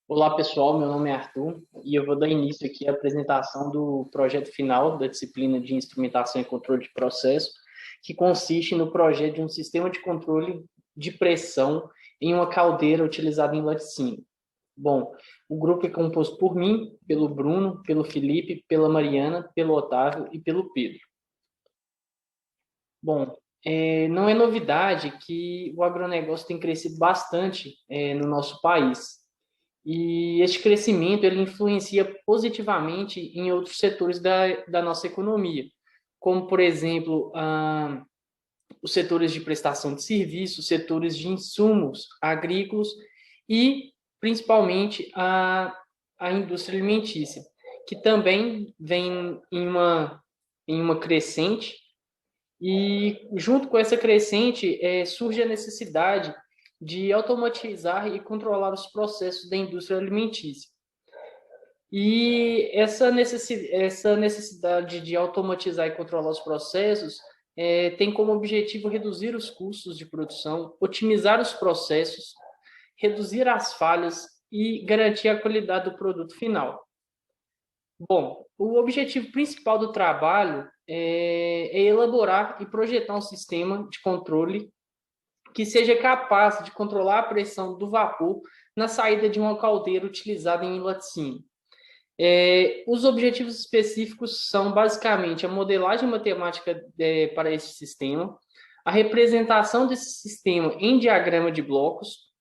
Olá, pessoal. Meu nome é Arthur e eu vou dar início aqui à apresentação do projeto final da disciplina de Instrumentação e Controle de Processo, que consiste no projeto de um sistema de controle de pressão em uma caldeira utilizada em laticínio. Bom, o grupo é composto por mim, pelo Bruno, pelo Felipe, pela Mariana, pelo Otávio e pelo Pedro. Bom, não é novidade que o agronegócio tem crescido bastante no nosso país. E este crescimento ele influencia positivamente em outros setores da nossa economia, como, por exemplo, os setores de prestação de serviços, setores de insumos agrícolas e, principalmente, a indústria alimentícia, que também vem em uma crescente e, junto com essa crescente, surge a necessidade de automatizar e controlar os processos da indústria alimentícia. E essa necessidade de automatizar e controlar os processos tem como objetivo reduzir os custos de produção, otimizar os processos, reduzir as falhas e garantir a qualidade do produto final. Bom, o objetivo principal do trabalho é elaborar e projetar um sistema de controle que seja capaz de controlar a pressão do vapor na saída de uma caldeira utilizada em laticínio. Os objetivos específicos são basicamente a modelagem matemática para esse sistema, a representação desse sistema em diagrama de blocos,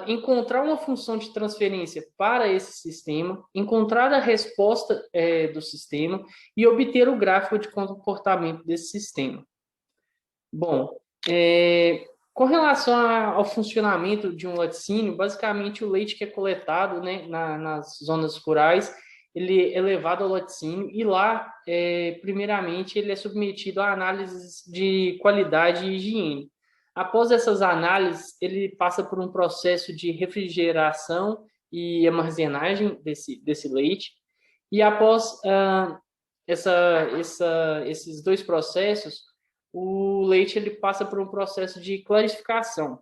encontrar uma função de transferência para esse sistema, encontrar a resposta do sistema e obter o gráfico de comportamento desse sistema. Bom, com relação ao funcionamento de um laticínio, basicamente o leite que é coletado, né, nas zonas rurais, ele é levado ao laticínio e lá, primeiramente, ele é submetido a análises de qualidade e higiene. Após essas análises, ele passa por um processo de refrigeração e armazenagem desse leite. E após esses dois processos, o leite ele passa por um processo de clarificação,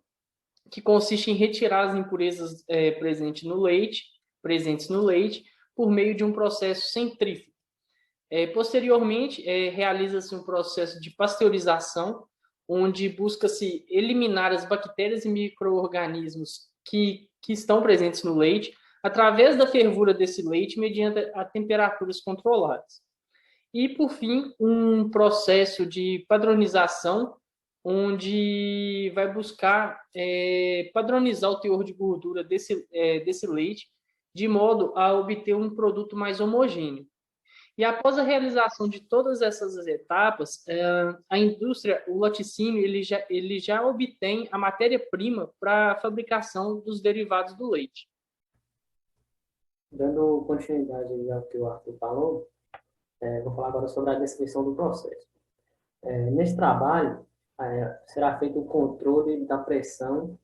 que consiste em retirar as impurezas presentes no leite, por meio de um processo centrífugo. Posteriormente, realiza-se um processo de pasteurização, onde busca-se eliminar as bactérias e micro-organismos que estão presentes no leite, através da fervura desse leite, mediante a temperaturas controladas. E, por fim, um processo de padronização, onde vai buscar padronizar o teor de gordura desse leite, de modo a obter um produto mais homogêneo. E após a realização de todas essas etapas, a indústria, o laticínio, ele já obtém a matéria-prima para a fabricação dos derivados do leite. Dando continuidade ao que o Arthur falou, vou falar agora sobre a descrição do processo. Nesse trabalho, será feito o controle da pressão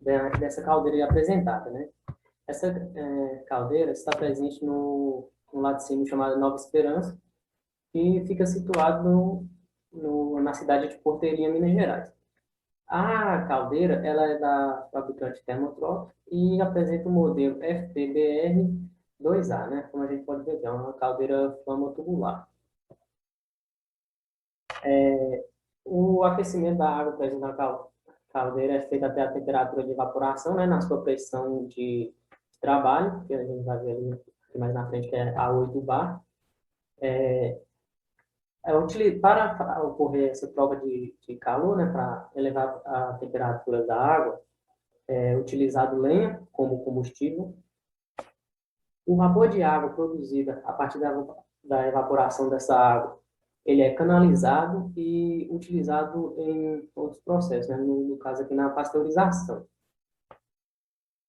dessa caldeira apresentada, né? Essa caldeira está presente no laticínio chamado Nova Esperança, que fica situado na cidade de Porteirinha, Minas Gerais. A caldeira ela é da fabricante Thermotrop e apresenta o modelo FTBR2A, né? Como a gente pode ver, é uma caldeira flama tubular. O aquecimento da água presente na caldeira é feito até a temperatura de evaporação, né? Na sua pressão de trabalho, que a gente vai ver ali mais na frente, que é a 8 bar. Para ocorrer essa prova de calor, né, para elevar a temperatura da água, é utilizado lenha como combustível. O vapor de água produzida a partir da evaporação dessa água, ele é canalizado e utilizado em outros processos, né, no caso aqui na pasteurização.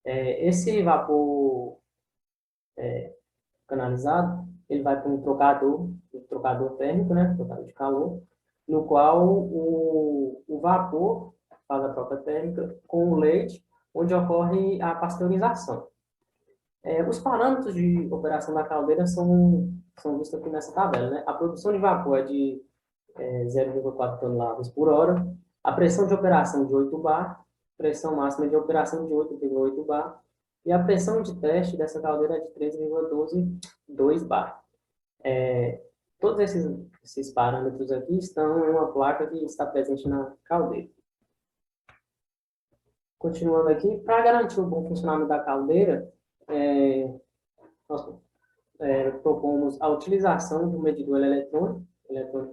Esse vapor canalizado, ele vai para um trocador térmico, né, trocador de calor, no qual o vapor faz a troca térmica com o leite, onde ocorre a pasteurização. Os parâmetros de operação da caldeira são vistos aqui nessa tabela, né? A produção de vapor é de 0,4 toneladas por hora, a pressão de operação de 8 bar, pressão máxima de operação de 8,8 bar, E a pressão de teste dessa caldeira é de 3,122 bar. Todos esses parâmetros aqui estão em uma placa que está presente na caldeira. Continuando aqui, para garantir o bom funcionamento da caldeira, nós propomos a utilização de um medidor eletrônico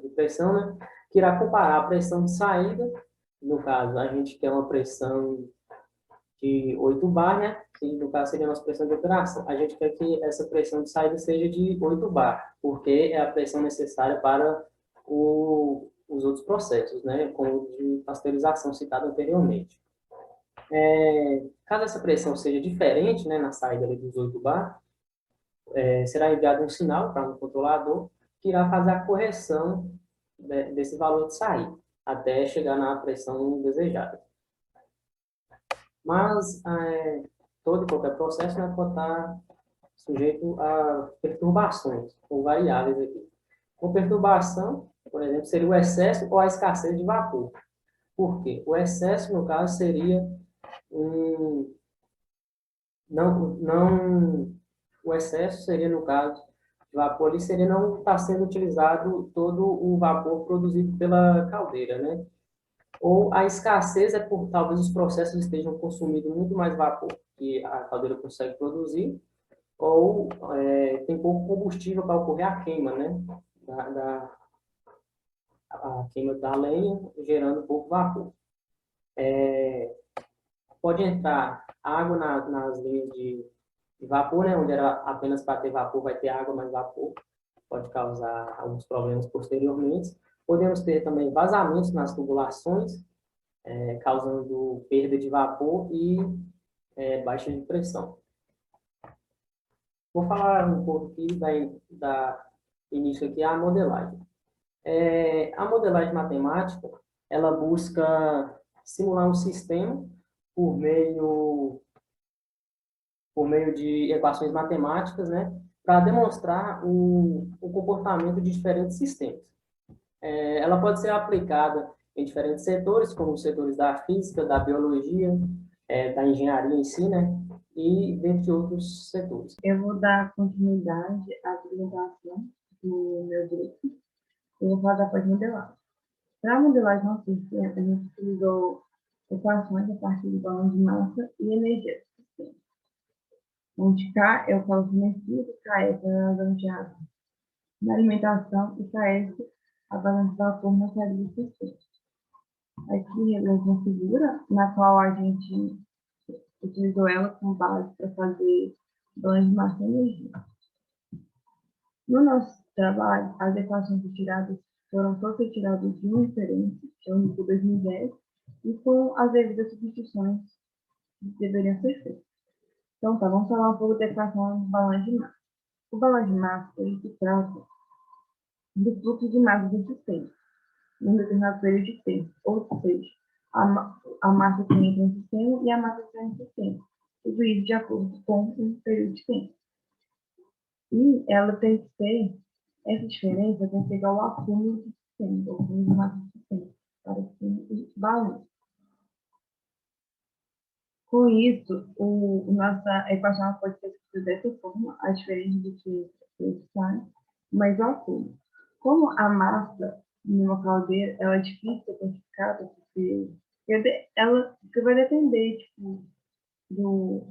de pressão, né, que irá comparar a pressão de saída. No caso, a gente quer uma pressão de 8 bar, né, que no caso seria a nossa pressão de operação. A gente quer que essa pressão de saída seja de 8 bar, porque é a pressão necessária para os outros processos, né, como o de pasteurização citado anteriormente. Caso essa pressão seja diferente, né, na saída ali dos 8 bar, será enviado um sinal para o controlador que irá fazer a correção desse valor de saída, até chegar na pressão desejada. Mas todo e qualquer processo, né, pode estar sujeito a perturbações ou variáveis aqui. Uma perturbação, por exemplo, seria o excesso ou a escassez de vapor. Por quê? O excesso, no caso, seria o excesso seria, no caso, de vapor ali, seria não estar sendo utilizado todo o vapor produzido pela caldeira, né? Ou a escassez é por talvez os processos estejam consumindo muito mais vapor que a caldeira consegue produzir, ou tem pouco combustível para ocorrer a queima, né? A queima da lenha, gerando pouco vapor. Pode entrar água nas linhas de vapor, né? Onde era apenas para ter vapor, vai ter água, mas vapor pode causar alguns problemas posteriormente. Podemos ter também vazamentos nas tubulações, causando perda de vapor e baixa de pressão. Vou falar um pouco aqui da início aqui a modelagem. A modelagem matemática, ela busca simular um sistema por meio de equações matemáticas, né, para demonstrar o comportamento de diferentes sistemas. Ela pode ser aplicada em diferentes setores, como os setores da física, da biologia, da engenharia em si, né, e dentre outros setores. Eu vou dar continuidade à apresentação do meu grupo e vou falar da pós-modelagem. Para a modelagem não sistema, a gente utilizou equações a partir de balão de massa e energia do sistema, onde K é o cálculo de energia e KS é a razão de água na alimentação e KS a balança de vapor na saída do sistema. Aqui é uma figura na qual a gente utilizou ela como base para fazer balanço de massa e energia. No nosso trabalho, as equações retiradas foram todas retiradas de uma referência, que é o NICO 2010, e com as devidas substituições que deveriam ser feitas. Então, vamos falar um pouco da equação do balanço de massa. O balanço de massa, ele se trata do fluxo de massa do sistema, num determinado período de tempo, ou seja, a massa que entra no sistema e a massa que sai no sistema, tudo isso de acordo com o período de tempo. E ela tem que ter, essa diferença tem que ser igual ao acúmulo do sistema, ou acúmulo de massa do sistema, para que tenha balanço. Com isso, nossa equação pode ser escrita dessa forma, a diferença do que sai, mas o acúmulo. Como a massa numa caldeira ela é difícil de ser quantificada, porque vai depender do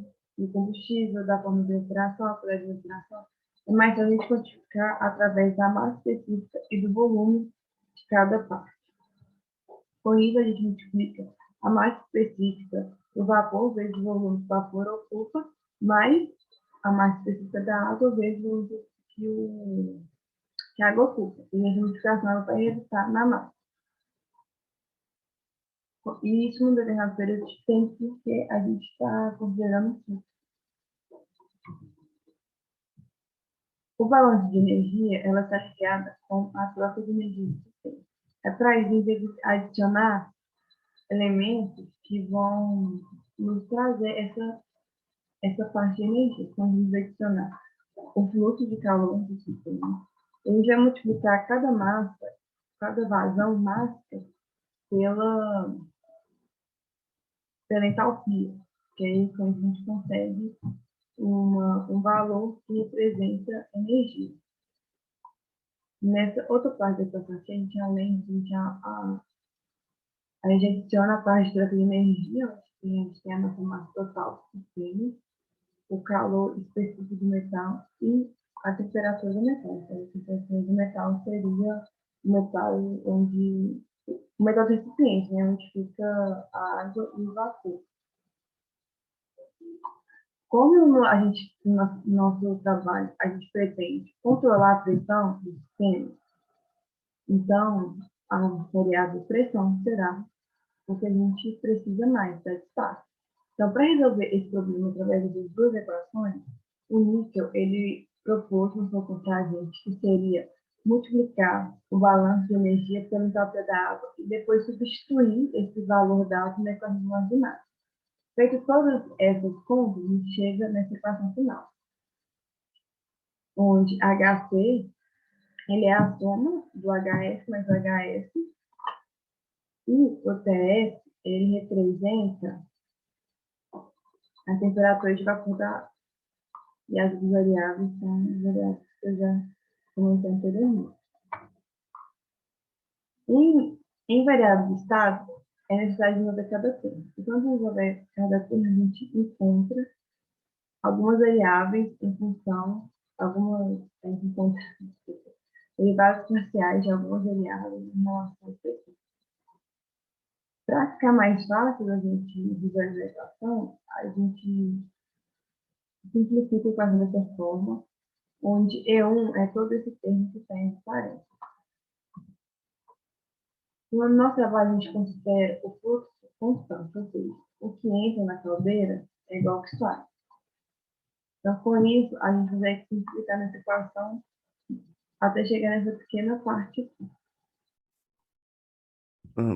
combustível, da forma de operação, a colher de operação, é mais fácil a gente quantificar através da massa específica e do volume de cada parte. Com isso, a gente multiplica a massa específica do vapor vezes o volume que o vapor ocupa, mais a massa específica da água vezes o volume que a água ocupa. E a multiplicação vai resultar na massa. E isso num determinado período de tempo, porque a gente está considerando tudo. O balanço de energia, ela está ligada com a troca de energia do sistema. É para isso adicionar elementos que vão nos trazer essa parte de energia. Então, vamos adicionar o fluxo de calor do sistema. A gente vai multiplicar cada massa, cada vazão mássica pela entalpia, porque com isso a gente consegue um valor que representa energia. Nessa outra parte da equação, a gente adiciona a parte de troca de energia, onde a gente tem a nossa massa total do sistema, o calor específico do metal e a temperatura do metal. Então, a temperatura do metal seria o metal onde o metal do recipiente, né, onde fica a água e o vapor. Como a gente, no nosso trabalho, a gente pretende controlar a pressão do sistema, então a variável pressão será o que a gente precisa mais da destaque. Então, para resolver esse problema através das duas equações, o níquel, ele propôs uma solução para a gente, que seria multiplicar o balanço de energia pela entropia da água e depois substituir esse valor da água na equação marginal. Feitas todas essas contas, a gente chega nessa equação final, onde HC ele é a soma do HS mais o HS, e o TS ele representa a temperatura de vapor da água. E as variáveis são as variáveis que eu já comentei anteriormente. Em variáveis de estado, é necessário resolver cada termo. E quando resolver cada termo, a gente encontra algumas variáveis em função, derivadas parciais de algumas variáveis em relação específica. Para ficar mais fácil da gente visualizar a equação, a gente simplifica a equação dessa forma, onde E1 é todo esse termo que está em parênteses. No nosso trabalho, a gente considera o fluxo constante, ou seja, o que entra na caldeira é igual ao que sai. Então, com isso, a gente consegue simplificar nessa equação até chegar nessa pequena parte aqui.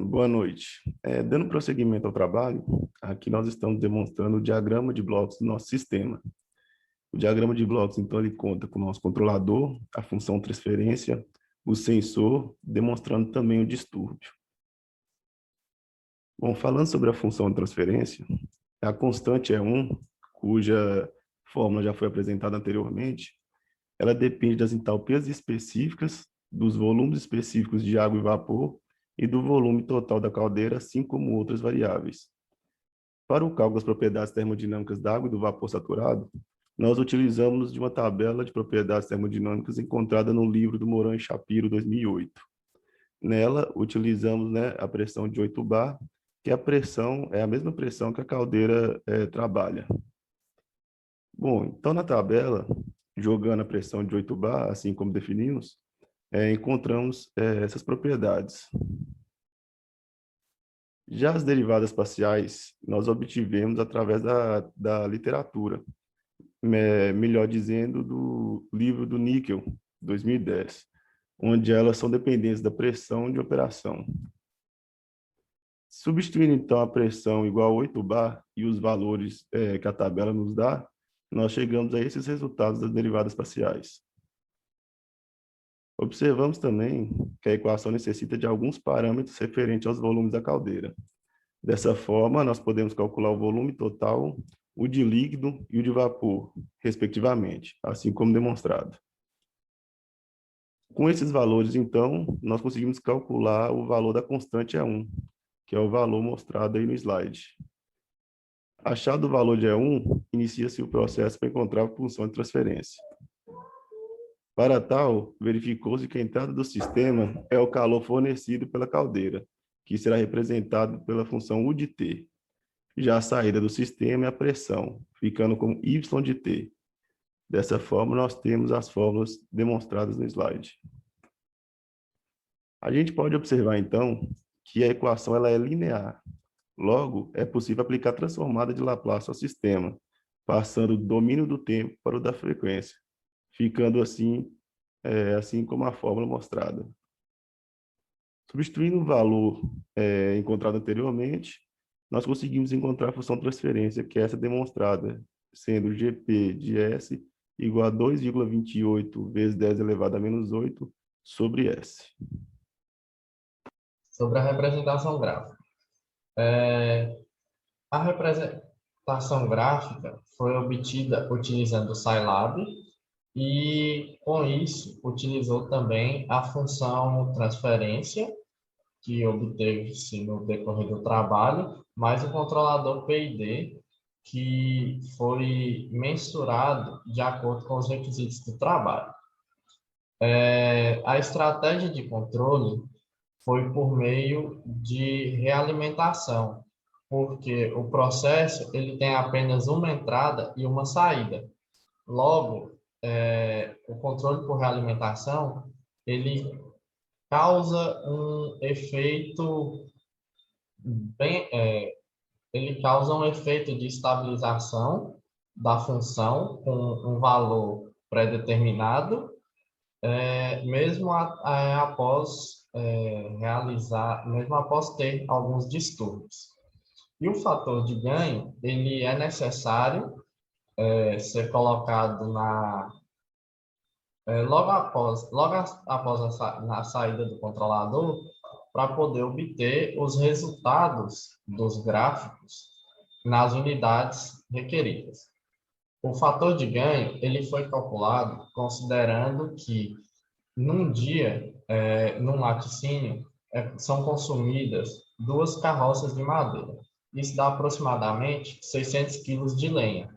Boa noite. Dando prosseguimento ao trabalho, aqui nós estamos demonstrando o diagrama de blocos do nosso sistema. O diagrama de blocos, então, ele conta com o nosso controlador, a função transferência, o sensor, demonstrando também o distúrbio. Bom, falando sobre a função de transferência, a constante E1, cuja fórmula já foi apresentada anteriormente, ela depende das entalpias específicas, dos volumes específicos de água e vapor e do volume total da caldeira, assim como outras variáveis. Para o cálculo das propriedades termodinâmicas da água e do vapor saturado, nós utilizamos de uma tabela de propriedades termodinâmicas encontrada no livro do Moran e Shapiro, 2008. Nela, utilizamos, a pressão de 8 bar, que é a mesma pressão que a caldeira trabalha. Bom, então na tabela, jogando a pressão de 8 bar, assim como definimos, encontramos essas propriedades. Já as derivadas parciais, nós obtivemos através da literatura, melhor dizendo, do livro do Níquel, 2010, onde elas são dependentes da pressão de operação. Substituindo, então, a pressão igual a 8 bar e os valores que a tabela nos dá, nós chegamos a esses resultados das derivadas parciais. Observamos também que a equação necessita de alguns parâmetros referentes aos volumes da caldeira. Dessa forma, nós podemos calcular o volume total, o de líquido e o de vapor, respectivamente, assim como demonstrado. Com esses valores, então, nós conseguimos calcular o valor da constante E1, que é o valor mostrado aí no slide. Achado o valor de E1, inicia-se o processo para encontrar a função de transferência. Para tal, verificou-se que a entrada do sistema é o calor fornecido pela caldeira, que será representado pela função U de T. Já a saída do sistema é a pressão, ficando como Y de T. Dessa forma, nós temos as fórmulas demonstradas no slide. A gente pode observar, então, que a equação ela é linear. Logo, é possível aplicar a transformada de Laplace ao sistema, passando do domínio do tempo para o da frequência, ficando assim, assim como a fórmula mostrada. Substituindo o valor encontrado anteriormente, nós conseguimos encontrar a função transferência, que é essa demonstrada, sendo GP de S igual a 2,28 vezes 10 elevado a menos 8 sobre S. Sobre a representação gráfica. representação gráfica foi obtida utilizando o Scilab e, com isso, utilizou também a função transferência, que obteve-se no decorrer do trabalho, mais o controlador PID, que foi mensurado de acordo com os requisitos do trabalho. A estratégia de controle foi por meio de realimentação, porque o processo ele tem apenas uma entrada e uma saída. Logo, o controle por realimentação ele causa um efeito ele causa um efeito de estabilização da função com um valor pré-determinado, mesmo após ter alguns distúrbios. E o fator de ganho, ele é necessário ser colocado logo após na saída do controlador, para poder obter os resultados dos gráficos nas unidades requeridas. O fator de ganho ele foi calculado considerando que num dia, num laticínio, são consumidas 2 carroças de madeira. Isso dá aproximadamente 600 quilos de lenha.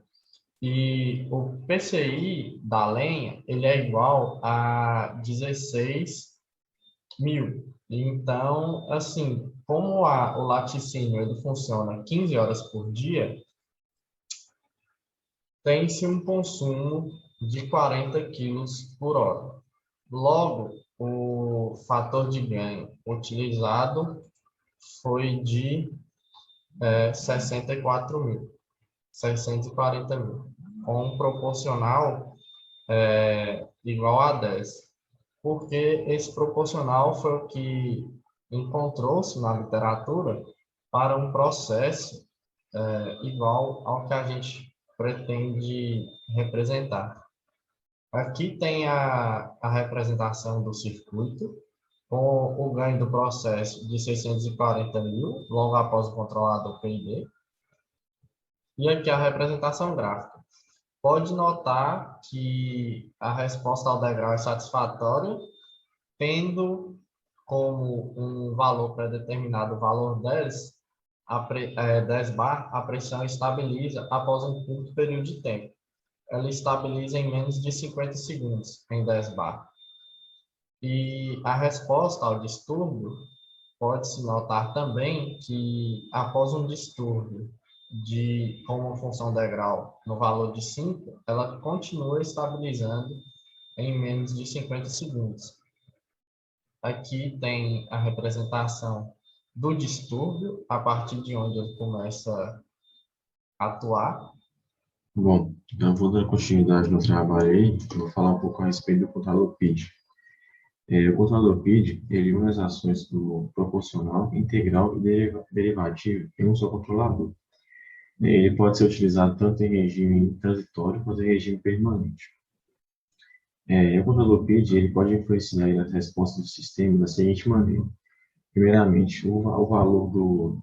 E o PCI da lenha ele é igual a 16 mil. Então, assim, como o laticínio ele funciona 15 horas por dia, tem-se um consumo de 40 quilos por hora. Logo, o fator de ganho utilizado foi de 640 mil, com um proporcional igual a 10. Porque esse proporcional foi o que encontrou-se na literatura para um processo igual ao que a gente pretende representar. Aqui tem a representação do circuito, com o ganho do processo de 640 mil, logo após o controlador PID. E aqui a representação gráfica. Pode notar que a resposta ao degrau é satisfatória, tendo como um valor pré-determinado o valor 10, 10 bar, a pressão estabiliza após um curto período de tempo. Ela estabiliza em menos de 50 segundos em 10 bar. E a resposta ao distúrbio, pode-se notar também que após um distúrbio com uma função degrau no valor de 5, ela continua estabilizando em menos de 50 segundos. Aqui tem a representação do distúrbio, a partir de onde ele começa a atuar. Bom, eu vou dar continuidade no trabalho aí, vou falar um pouco a respeito do controlador PID. O controlador PID, ele une as ações do proporcional, integral e derivativo em um só controlador. Ele pode ser utilizado tanto em regime transitório quanto em regime permanente. O controlador PID ele pode influenciar as respostas do sistema da seguinte maneira. Primeiramente, o valor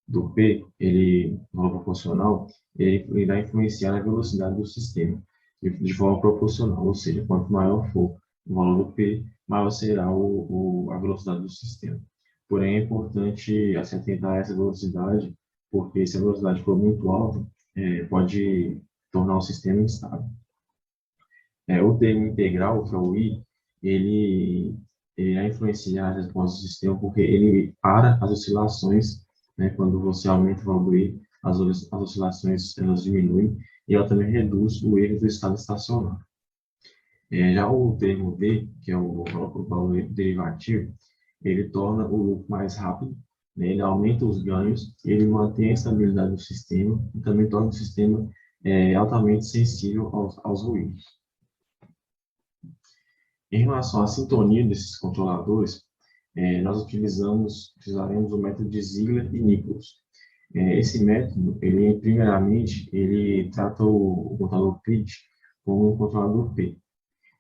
do P, o valor proporcional, ele irá influenciar a velocidade do sistema de forma proporcional, ou seja, quanto maior for o valor do P, maior será a velocidade do sistema. Porém, é importante se atentar a essa velocidade, porque se a velocidade for muito alta, pode tornar o sistema instável. O termo integral, que é o I, ele irá influenciar as respostas do sistema, porque ele para as oscilações, né, quando você aumenta o valor do I, as oscilações elas diminuem, e ela também reduz o erro do estado estacionário. Já o termo D, que é o valor derivativo, ele torna o loop mais rápido, né, ele aumenta os ganhos, ele mantém a estabilidade do sistema e também torna o sistema altamente sensível aos ruídos. Em relação à sintonia desses controladores, nós utilizaremos o método de Ziegler e Nichols. Esse método, primeiramente, ele trata o controlador PID como um controlador P.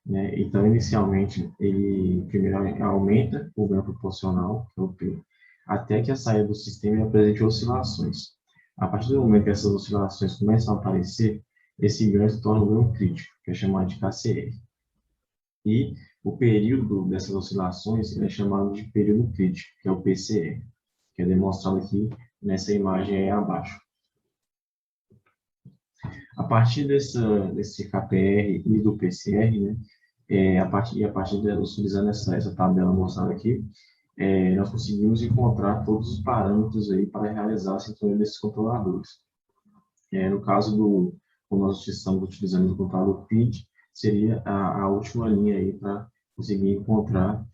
Né? Então, inicialmente, ele primeiro aumenta o ganho proporcional, que é o P, até que a saída do sistema apresente oscilações. A partir do momento que essas oscilações começam a aparecer, esse ganho se torna um ganho crítico, que é chamado de KCR. E o período dessas oscilações é chamado de período crítico, que é o PCR, que é demonstrado aqui nessa imagem aí abaixo. A partir desse KPR e do PCR, né, utilizando essa tabela mostrada aqui, nós conseguimos encontrar todos os parâmetros aí para realizar a sintonia desses controladores. No caso como nós estamos utilizando o controlador PID, seria a última linha aí para conseguir encontrar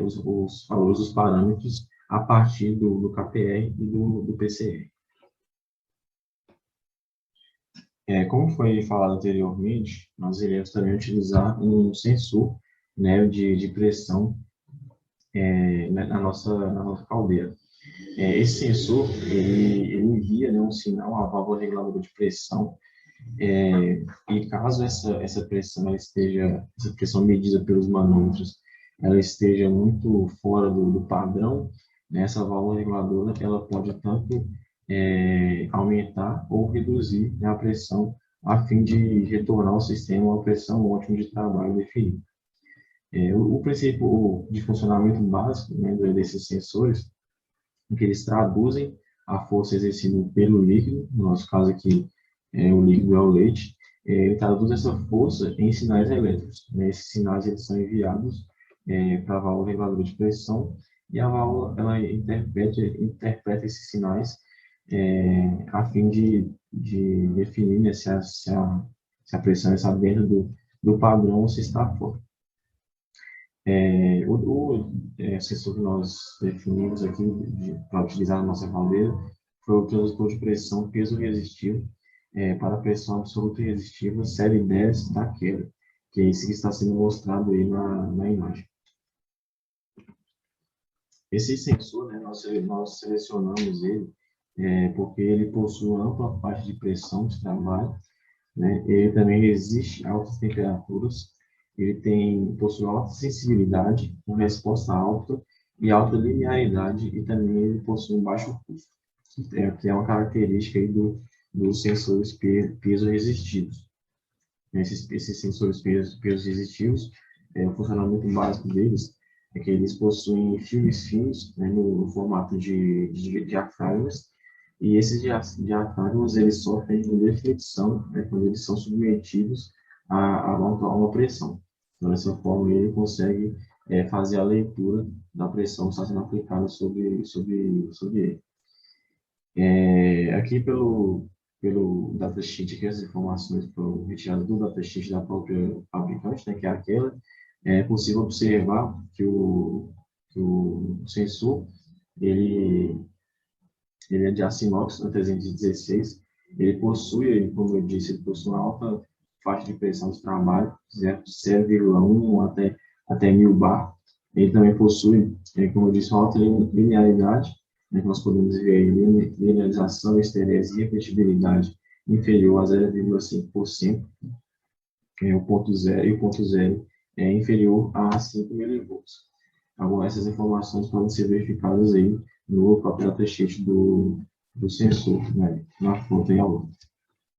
os valores dos parâmetros a partir do KPR e do PCR. Como foi falado anteriormente, nós iremos também utilizar um sensor, né, de pressão na nossa caldeira. Esse sensor, ele envia, né, um sinal à válvula reguladora de pressão, e caso essa pressão medida pelos manômetros, ela esteja muito fora do padrão, né, essa válvula reguladora, ela pode tanto aumentar ou reduzir, né, a pressão, a fim de retornar ao sistema uma pressão ótima de trabalho definida. O princípio de funcionamento básico, né, desses sensores é que eles traduzem a força exercida pelo líquido, no nosso caso aqui, o líquido é o leite, ele traduz essa força em sinais elétricos. Né? Esses sinais eles são enviados para a válvula reguladora de pressão, e a válvula ela interpreta esses sinais a fim de definir, né, se a pressão está dentro do padrão ou se está fora. O sensor que nós definimos aqui para utilizar na nossa caldeira foi o transdutor de pressão peso resistivo para pressão absoluta e resistiva série 10 da queda, que é esse que está sendo mostrado aí na imagem. Esse sensor, né, nós selecionamos ele porque ele possui uma ampla faixa de pressão de trabalho, né, ele também resiste a altas temperaturas, ele possui alta sensibilidade, com resposta alta e alta linearidade, e também ele possui um baixo custo, que é uma característica aí dos sensores peso resistivos. Esses sensores peso resistivos, o funcionamento básico deles é que eles possuem filmes finos, né, no formato de diafragmas, e esses diafragmas eles sofrem de deflexão, né, quando eles são submetidos a uma pressão. Então, dessa forma, ele consegue fazer a leitura da pressão que está sendo aplicada sobre ele. Aqui pelo datasheet, aqui as informações foram retiradas do datasheet da própria fabricante, né, que é aquela. É possível observar que o sensor, ele é de aço inox 316, ele possui, como eu disse, ele possui uma alta faixa de pressão de trabalho, 0,1 até 1000 bar. Ele também possui, como eu disse, uma alta linearidade, né, que nós podemos ver aí, linearização, histeresia e repetibilidade inferior a 0,5%, o ponto zero é inferior a 5 mV. Agora, essas informações podem ser verificadas aí no próprio datasheet do sensor, né, na foto aí ao lado.